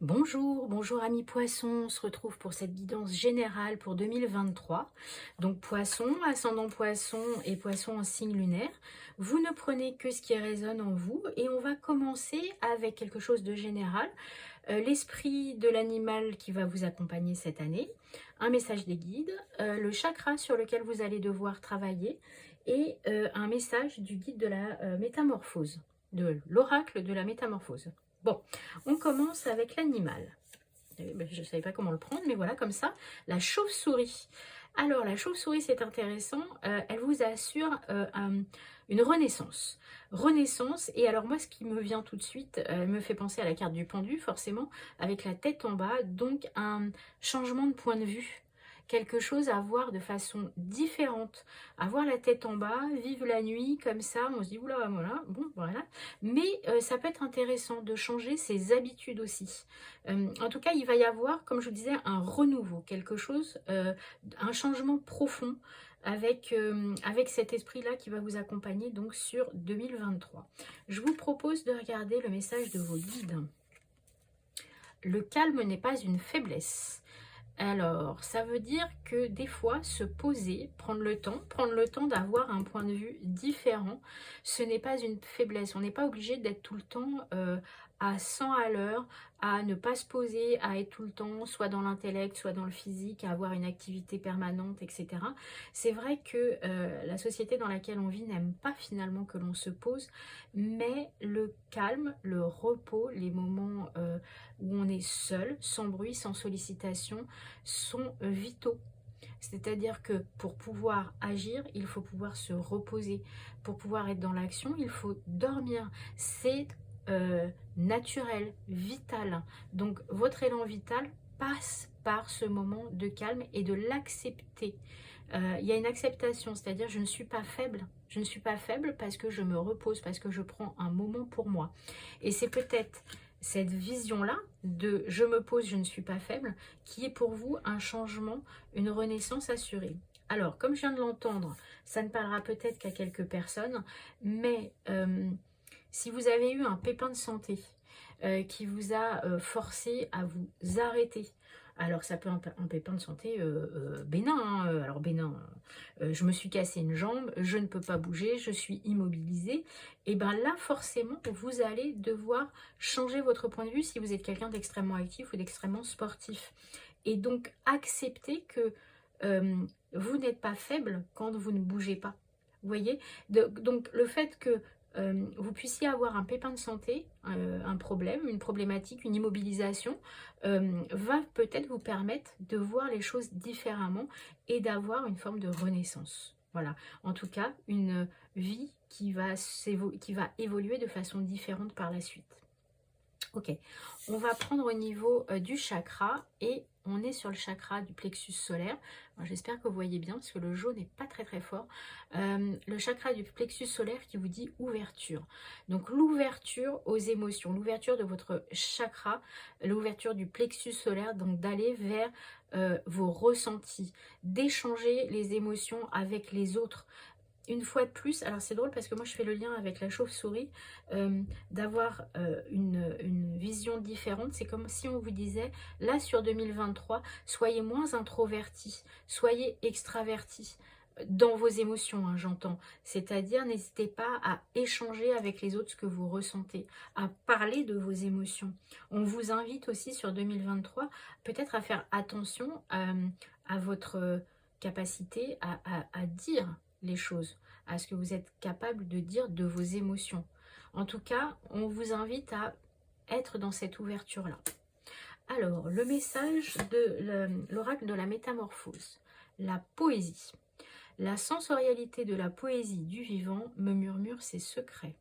Bonjour, bonjour amis poissons, on se retrouve pour cette guidance générale pour 2023. Donc poisson, ascendant poisson et poisson en signe lunaire. Vous ne prenez que ce qui résonne en vous et on va commencer avec quelque chose de général. L'esprit de l'animal qui va vous accompagner cette année, un message des guides, le chakra sur lequel vous allez devoir travailler et un message du guide de la métamorphose, de l'oracle de la métamorphose. Bon, on commence avec l'animal. Je ne savais pas comment le prendre, mais voilà, comme ça, la chauve-souris. Alors, la chauve-souris, c'est intéressant, elle vous assure une renaissance. Renaissance, et alors moi, ce qui me vient tout de suite, elle me fait penser à la carte du pendu, forcément, avec la tête en bas, donc un changement de point de vue. Quelque chose à voir de façon différente, avoir la tête en bas, vivre la nuit comme ça, on se dit oula, voilà, bon, voilà. Mais ça peut être intéressant de changer ses habitudes aussi. En tout cas, il va y avoir, comme je vous disais, un renouveau, quelque chose, un changement profond avec cet esprit-là qui va vous accompagner donc sur 2023. Je vous propose de regarder le message de vos guides. Le calme n'est pas une faiblesse. Alors, ça veut dire que des fois, se poser, prendre le temps d'avoir un point de vue différent, ce n'est pas une faiblesse. On n'est pas obligé d'être tout le temps à 100 à l'heure, à ne pas se poser, à être tout le temps soit dans l'intellect, soit dans le physique, à avoir une activité permanente, etc. C'est vrai que la société dans laquelle on vit n'aime pas finalement que l'on se pose, mais le calme, le repos, les moments où on est seul, sans bruit, sans sollicitation, sont vitaux. C'est-à-dire que pour pouvoir agir, il faut pouvoir se reposer. Pour pouvoir être dans l'action, il faut dormir. C'est naturel, vital. Donc votre élan vital passe par ce moment de calme et de l'accepter. Il y a une acceptation, c'est-à-dire je ne suis pas faible. Je ne suis pas faible parce que je me repose, parce que je prends un moment pour moi. Et c'est peut-être cette vision-là de je me pose, je ne suis pas faible, qui est pour vous un changement, une renaissance assurée. Alors, comme je viens de l'entendre, ça ne parlera peut-être qu'à quelques personnes, mais si vous avez eu un pépin de santé qui vous a forcé à vous arrêter, alors ça peut être un pépin de santé bénin, hein, alors bénin, je me suis cassé une jambe, je ne peux pas bouger, je suis immobilisée, et bien là forcément vous allez devoir changer votre point de vue si vous êtes quelqu'un d'extrêmement actif ou d'extrêmement sportif. Et donc accepter que vous n'êtes pas faible quand vous ne bougez pas. Vous voyez, donc le fait que vous puissiez avoir un pépin de santé, un problème, une problématique, une immobilisation, va peut-être vous permettre de voir les choses différemment et d'avoir une forme de renaissance. Voilà, en tout cas, une vie qui va évoluer de façon différente par la suite. Ok, on va prendre au niveau du chakra et on est sur le chakra du plexus solaire. J'espère que vous voyez bien parce que le jaune n'est pas très fort. Le chakra du plexus solaire qui vous dit ouverture. Donc l'ouverture aux émotions, l'ouverture de votre chakra, l'ouverture du plexus solaire, donc d'aller vers vos ressentis, d'échanger les émotions avec les autres. Une fois de plus, alors c'est drôle parce que moi je fais le lien avec la chauve-souris, d'avoir une vision différente. C'est comme si on vous disait, là sur 2023, soyez moins introvertis, soyez extravertis dans vos émotions, hein, j'entends. C'est-à-dire, n'hésitez pas à échanger avec les autres ce que vous ressentez, à parler de vos émotions. On vous invite aussi sur 2023 peut-être à faire attention à votre capacité à dire les choses, à ce que vous êtes capable de dire de vos émotions. En tout cas, on vous invite à être dans cette ouverture-là. Alors, le message de l'oracle de la métamorphose, la poésie. La sensorialité de la poésie du vivant me murmure ses secrets.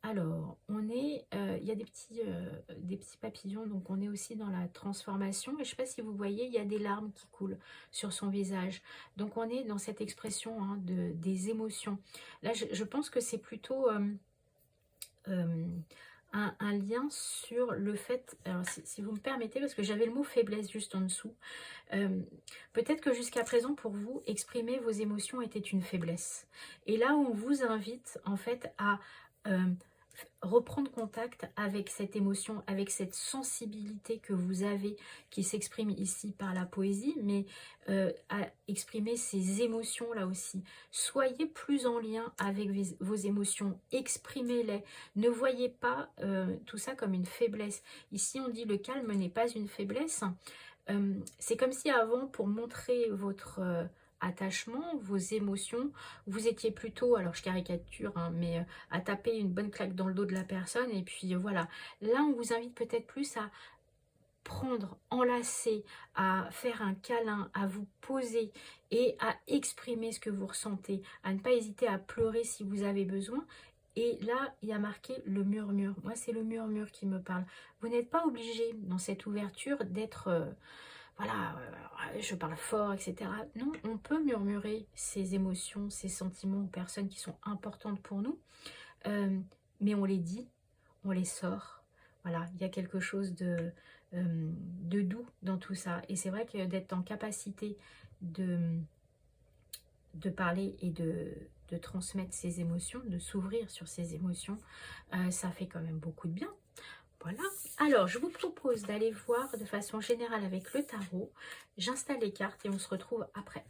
Alors, il y a des petits papillons, donc on est aussi dans la transformation. Et je ne sais pas si vous voyez, il y a des larmes qui coulent sur son visage. Donc on est dans cette expression, hein, des émotions. Là, je pense que c'est plutôt un lien sur le fait, alors si vous me permettez, parce que j'avais le mot faiblesse juste en dessous, peut-être que jusqu'à présent pour vous, exprimer vos émotions était une faiblesse. Et là, on vous invite en fait à reprendre contact avec cette émotion, avec cette sensibilité que vous avez, qui s'exprime ici par la poésie, mais à exprimer ces émotions là aussi. Soyez plus en lien avec vos émotions, exprimez-les. Ne voyez pas tout ça comme une faiblesse. Ici on dit le calme n'est pas une faiblesse. C'est comme si avant, pour montrer votre attachement, vos émotions, vous étiez plutôt, alors je caricature, hein, mais à taper une bonne claque dans le dos de la personne, et puis voilà. Là, on vous invite peut-être plus à prendre, enlacer, à faire un câlin, à vous poser et à exprimer ce que vous ressentez, à ne pas hésiter à pleurer si vous avez besoin. Et là, il y a marqué le murmure. Moi, c'est le murmure qui me parle. Vous n'êtes pas obligé, dans cette ouverture, d'être... voilà, je parle fort, etc. Non, on peut murmurer ses émotions, ses sentiments aux personnes qui sont importantes pour nous. Mais on les dit, on les sort. Voilà, il y a quelque chose de doux dans tout ça. Et c'est vrai que d'être en capacité de parler et de transmettre ses émotions, de s'ouvrir sur ses émotions, ça fait quand même beaucoup de bien. Voilà. Alors, je vous propose d'aller voir de façon générale avec le tarot. J'installe les cartes et on se retrouve après.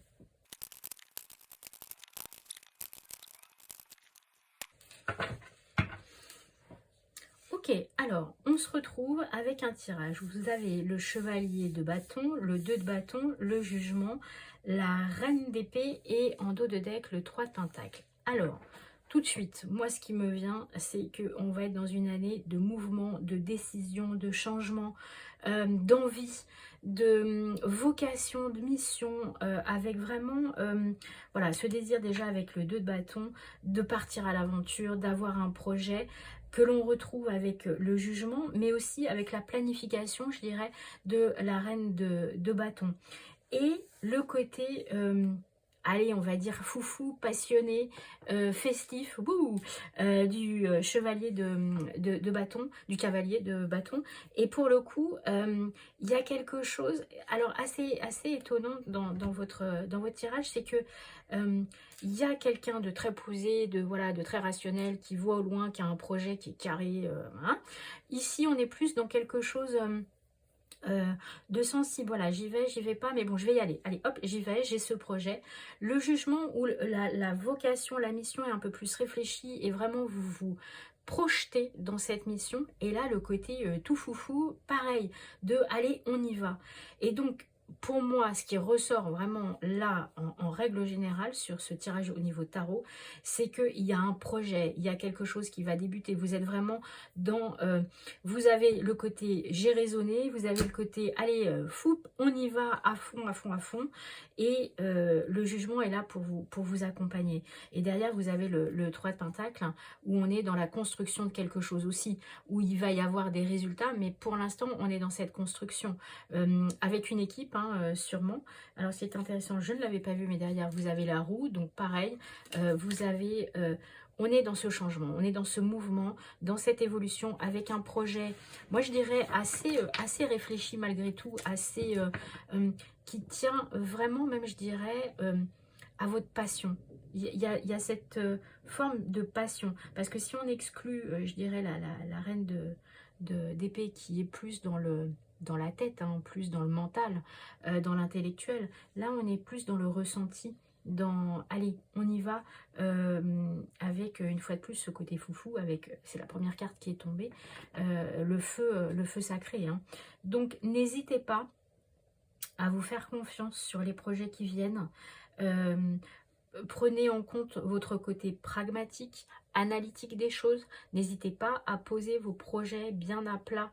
Ok, alors, on se retrouve avec un tirage. Vous avez le chevalier de bâton, le 2 de bâton, le jugement, la reine d'épée et en dos de deck, le 3 de pentacle. Alors, tout de suite, moi ce qui me vient, c'est qu'on va être dans une année de mouvement, de décision, de changement, d'envie, de vocation, de mission, avec vraiment voilà, ce désir déjà avec le 2 de bâton, de partir à l'aventure, d'avoir un projet que l'on retrouve avec le jugement, mais aussi avec la planification, je dirais, de la reine de bâton. Et le côté, allez, on va dire foufou, passionné, festif, du chevalier de bâton, du cavalier de bâton. Et pour le coup, il y a quelque chose, alors assez étonnant dans votre tirage, c'est que il y a quelqu'un de très posé, voilà, de très rationnel, qui voit au loin, qui a un projet qui est carré. Hein. Ici, on est plus dans quelque chose... de sensible, voilà, j'y vais pas, mais bon, je vais y aller. Allez, hop, j'y vais, j'ai ce projet. Le jugement où la vocation, la mission est un peu plus réfléchie et vraiment vous vous projetez dans cette mission. Et là, le côté tout foufou, pareil, de allez, on y va. Et donc, pour moi, ce qui ressort vraiment là, en règle générale, sur ce tirage au niveau tarot, c'est qu'il y a un projet, il y a quelque chose qui va débuter. Vous êtes vraiment dans... vous avez le côté j'ai raisonné, vous avez le côté allez, fou, on y va à fond, à fond, à fond. Et le jugement est là pour vous accompagner. Et derrière, vous avez le 3 de pentacle, où on est dans la construction de quelque chose aussi, où il va y avoir des résultats, mais pour l'instant, on est dans cette construction, avec une équipe, sûrement. Alors c'est intéressant, je ne l'avais pas vu, mais derrière vous avez la roue, donc pareil, vous avez on est dans ce changement, on est dans ce mouvement, dans cette évolution, avec un projet, moi je dirais assez réfléchi malgré tout, assez qui tient vraiment, même je dirais, à votre passion. Il y a cette forme de passion, parce que si on exclut, je dirais, la reine d'épée qui est plus dans la tête, hein, plus dans le mental, dans l'intellectuel. Là, on est plus dans le ressenti, dans, allez, on y va, avec, une fois de plus, ce côté foufou, avec, c'est la première carte qui est tombée, le feu sacré. Hein. Donc, n'hésitez pas à vous faire confiance sur les projets qui viennent. Prenez en compte votre côté pragmatique, analytique des choses. N'hésitez pas à poser vos projets bien à plat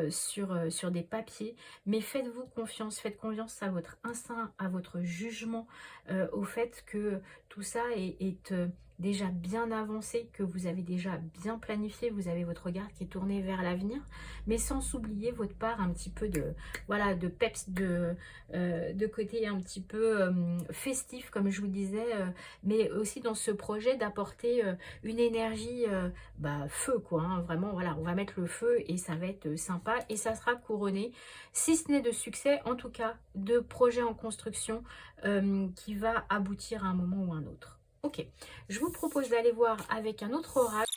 sur des papiers. Mais faites-vous confiance, faites confiance à votre instinct, à votre jugement, au fait que tout ça est déjà bien avancé, que vous avez déjà bien planifié, vous avez votre regard qui est tourné vers l'avenir, mais sans oublier votre part un petit peu de, voilà, de peps, de côté un petit peu festif, comme je vous disais, mais aussi dans ce projet d'apporter une énergie feu, quoi, hein, vraiment, voilà, on va mettre le feu et ça va être sympa et ça sera couronné, si ce n'est de succès, en tout cas de projets en construction qui va aboutir à un moment ou un autre. Ok, je vous propose d'aller voir avec un autre oracle.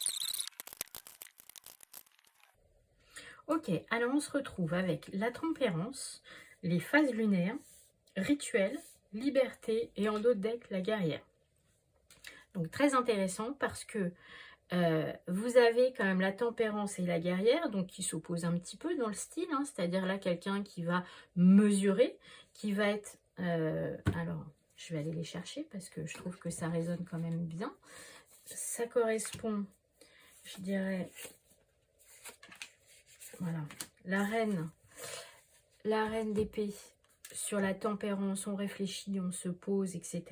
Ok, alors on se retrouve avec la tempérance, les phases lunaires, rituels, liberté et en d'autres decks, la guerrière. Donc très intéressant parce que vous avez quand même la tempérance et la guerrière, donc qui s'opposent un petit peu dans le style, hein, c'est-à-dire là quelqu'un qui va mesurer, qui va être... alors, je vais aller les chercher parce que je trouve que ça résonne quand même bien. Ça correspond, je dirais, voilà, la reine d'épée. Sur la tempérance, on réfléchit, on se pose, etc.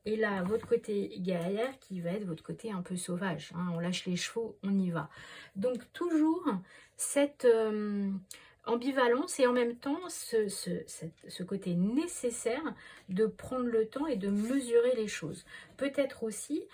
Et là, votre côté guerrière qui va être votre côté un peu sauvage. Hein, on lâche les chevaux, on y va. Donc toujours cette ambivalence et en même temps ce côté nécessaire de prendre le temps et de mesurer les choses. Peut-être aussi,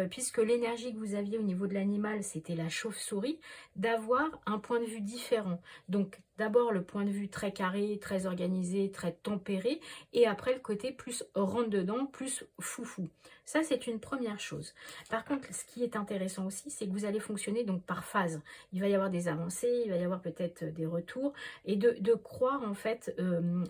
puisque l'énergie que vous aviez au niveau de l'animal, c'était la chauve-souris, d'avoir un point de vue différent. Donc d'abord le point de vue très carré, très organisé, très tempéré, et après le côté plus rentre-dedans, plus foufou. Ça, c'est une première chose. Par contre, ce qui est intéressant aussi, c'est que vous allez fonctionner donc par phase. Il va y avoir des avancées, il va y avoir peut-être des retours, et de croire en fait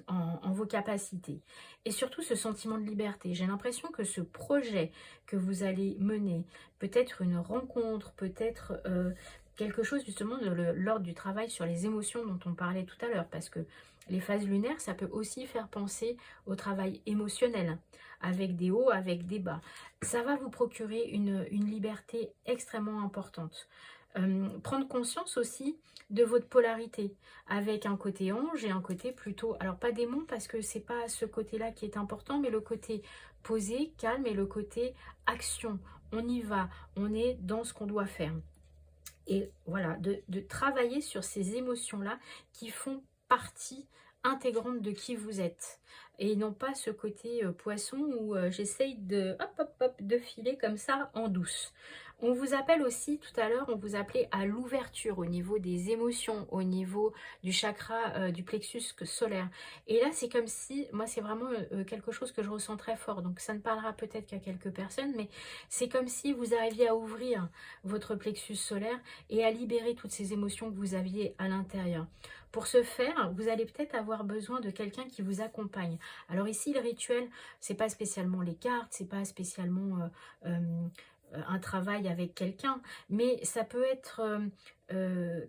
en vos capacités. Et surtout ce sentiment de liberté. J'ai l'impression que ce projet que vous allez mener, peut-être une rencontre, peut-être quelque chose justement de l'ordre du travail sur les émotions dont on parlait tout à l'heure, parce que les phases lunaires, ça peut aussi faire penser au travail émotionnel, avec des hauts, avec des bas. Ça va vous procurer une liberté extrêmement importante. Prendre conscience aussi de votre polarité, avec un côté ange et un côté plutôt, alors pas démon parce que c'est pas ce côté-là qui est important, mais le côté posé, calme et le côté action. On y va, on est dans ce qu'on doit faire. Et voilà, de travailler sur ces émotions-là qui font partie intégrante de qui vous êtes. Et non pas ce côté poisson où j'essaye de, hop, hop, hop, de filer comme ça en douce. On vous appelle aussi, tout à l'heure, on vous appelait à l'ouverture au niveau des émotions, au niveau du chakra, du plexus solaire. Et là, c'est comme si, moi, c'est vraiment quelque chose que je ressens très fort. Donc, ça ne parlera peut-être qu'à quelques personnes, mais c'est comme si vous arriviez à ouvrir votre plexus solaire et à libérer toutes ces émotions que vous aviez à l'intérieur. Pour ce faire, vous allez peut-être avoir besoin de quelqu'un qui vous accompagne. Alors ici, le rituel, c'est pas spécialement les cartes, c'est pas spécialement un travail avec quelqu'un, mais ça peut être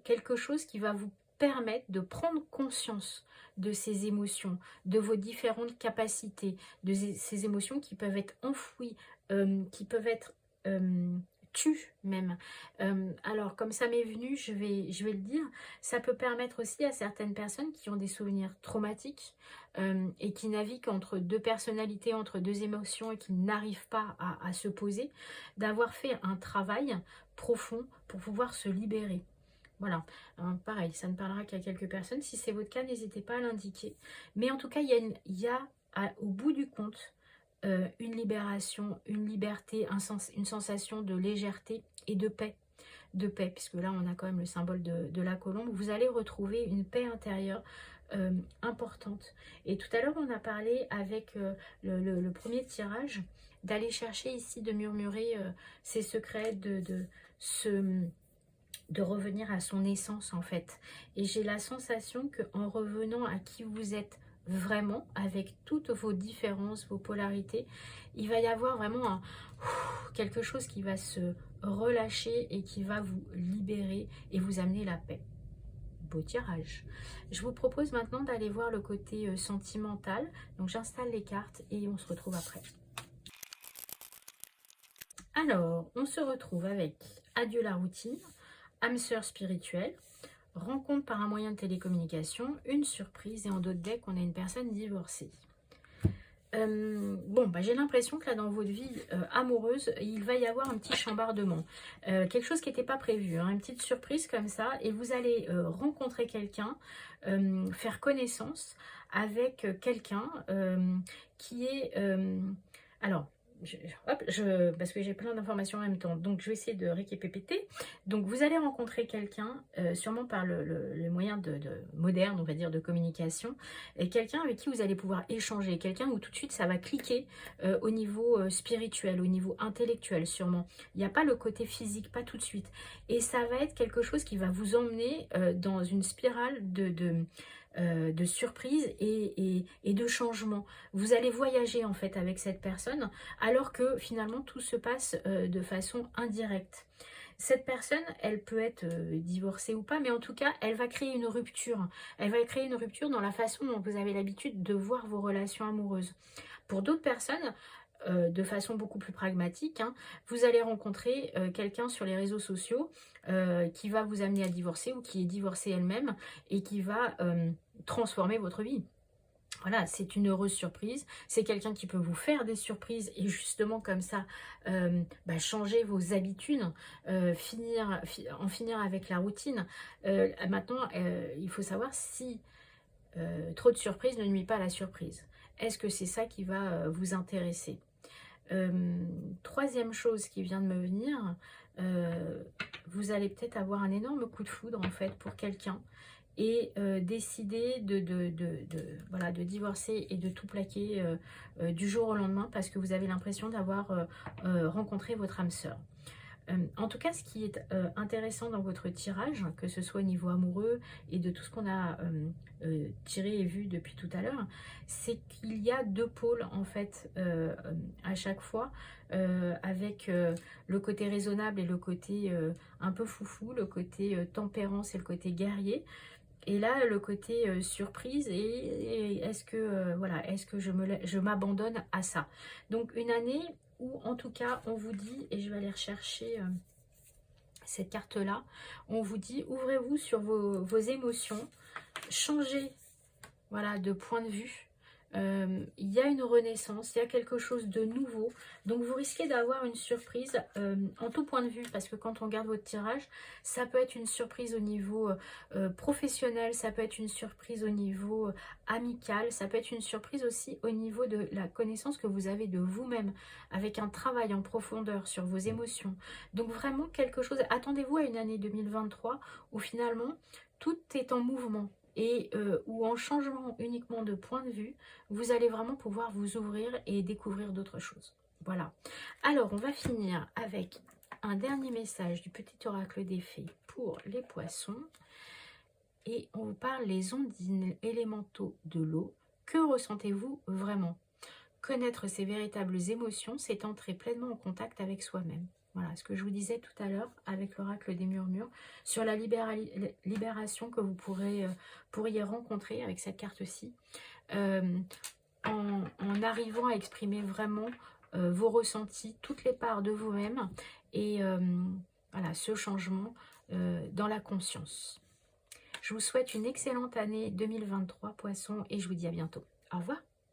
quelque chose qui va vous permettre de prendre conscience de ces émotions, de vos différentes capacités, de ces émotions qui peuvent être enfouies, qui peuvent être tues même. Alors comme ça m'est venu, je vais le dire, ça peut permettre aussi à certaines personnes qui ont des souvenirs traumatiques et qui naviguent entre deux personnalités, entre deux émotions et qui n'arrivent pas à se poser, d'avoir fait un travail profond pour pouvoir se libérer. Voilà, pareil, ça ne parlera qu'à quelques personnes. Si c'est votre cas, n'hésitez pas à l'indiquer. Mais en tout cas, il y a au bout du compte une libération, une liberté, une sensation de légèreté et de paix. Puisque là, on a quand même le symbole de la colombe. Vous allez retrouver une paix intérieure importante. Et tout à l'heure, on a parlé avec le premier tirage d'aller chercher ici, de murmurer ses secrets, de revenir à son essence en fait. Et j'ai la sensation que en revenant à qui vous êtes vraiment, avec toutes vos différences, vos polarités, il va y avoir vraiment quelque chose qui va se relâcher et qui va vous libérer et vous amener la paix. Beau tirage. Je vous propose maintenant d'aller voir le côté sentimental. Donc j'installe les cartes et on se retrouve après. Alors, on se retrouve avec Adieu la routine, âme sœur spirituelle, rencontre par un moyen de télécommunication, une surprise et en d'autres decks, on a une personne divorcée. Bon, j'ai l'impression que là, dans votre vie amoureuse, il va y avoir un petit chambardement. Quelque chose qui n'était pas prévu, hein, une petite surprise comme ça, et vous allez rencontrer quelqu'un, faire connaissance avec quelqu'un qui est... alors, hop, parce que j'ai plein d'informations en même temps, donc je vais essayer de récapituler. Donc vous allez rencontrer quelqu'un, sûrement par le moyen moderne, on va dire, de communication, et quelqu'un avec qui vous allez pouvoir échanger, quelqu'un où tout de suite ça va cliquer au niveau spirituel, au niveau intellectuel sûrement. Il n'y a pas le côté physique, pas tout de suite. Et ça va être quelque chose qui va vous emmener dans une spirale de surprise et de changement. Vous allez voyager en fait avec cette personne alors que finalement tout se passe de façon indirecte. Cette personne, elle peut être divorcée ou pas, mais en tout cas, elle va créer une rupture. Elle va créer une rupture dans la façon dont vous avez l'habitude de voir vos relations amoureuses. Pour d'autres personnes, de façon beaucoup plus pragmatique, hein, vous allez rencontrer quelqu'un sur les réseaux sociaux qui va vous amener à divorcer ou qui est divorcée elle-même et qui va transformer votre vie. Voilà, c'est une heureuse surprise. C'est quelqu'un qui peut vous faire des surprises et justement comme ça, changer vos habitudes, en finir avec la routine. Maintenant, il faut savoir si trop de surprises ne nuit pas à la surprise. Est-ce que c'est ça qui va vous intéresser? Troisième chose qui vient de me venir, vous allez peut-être avoir un énorme coup de foudre en fait pour quelqu'un et décider voilà, de divorcer et de tout plaquer du jour au lendemain parce que vous avez l'impression d'avoir rencontré votre âme sœur. En tout cas, ce qui est intéressant dans votre tirage, que ce soit au niveau amoureux et de tout ce qu'on a tiré et vu depuis tout à l'heure, c'est qu'il y a deux pôles en fait à chaque fois, avec le côté raisonnable et le côté un peu foufou, le côté tempérance et le côté guerrier. Et là, le côté surprise, et est-ce que, voilà, est-ce que je m'abandonne à ça? Donc, une année où, en tout cas, on vous dit, et je vais aller rechercher cette carte-là, on vous dit, ouvrez-vous sur vos émotions, changez, voilà, de point de vue. Il y a une renaissance, il y a quelque chose de nouveau, donc vous risquez d'avoir une surprise en tout point de vue, parce que quand on regarde votre tirage, ça peut être une surprise au niveau professionnel, ça peut être une surprise au niveau amical, ça peut être une surprise aussi au niveau de la connaissance que vous avez de vous-même, avec un travail en profondeur sur vos émotions. Donc vraiment quelque chose, attendez-vous à une année 2023 où finalement tout est en mouvement, et ou en changeant uniquement de point de vue, vous allez vraiment pouvoir vous ouvrir et découvrir d'autres choses. Voilà. Alors, on va finir avec un dernier message du petit oracle des fées pour les poissons. Et on vous parle les ondines élémentaux de l'eau. Que ressentez-vous vraiment? Connaître ses véritables émotions, c'est entrer pleinement en contact avec soi-même. Voilà ce que je vous disais tout à l'heure avec l'oracle des murmures sur la libération que vous pourriez rencontrer avec cette carte-ci, en arrivant à exprimer vraiment vos ressentis, toutes les parts de vous-même et voilà, ce changement dans la conscience. Je vous souhaite une excellente année 2023, Poissons, et je vous dis à bientôt. Au revoir.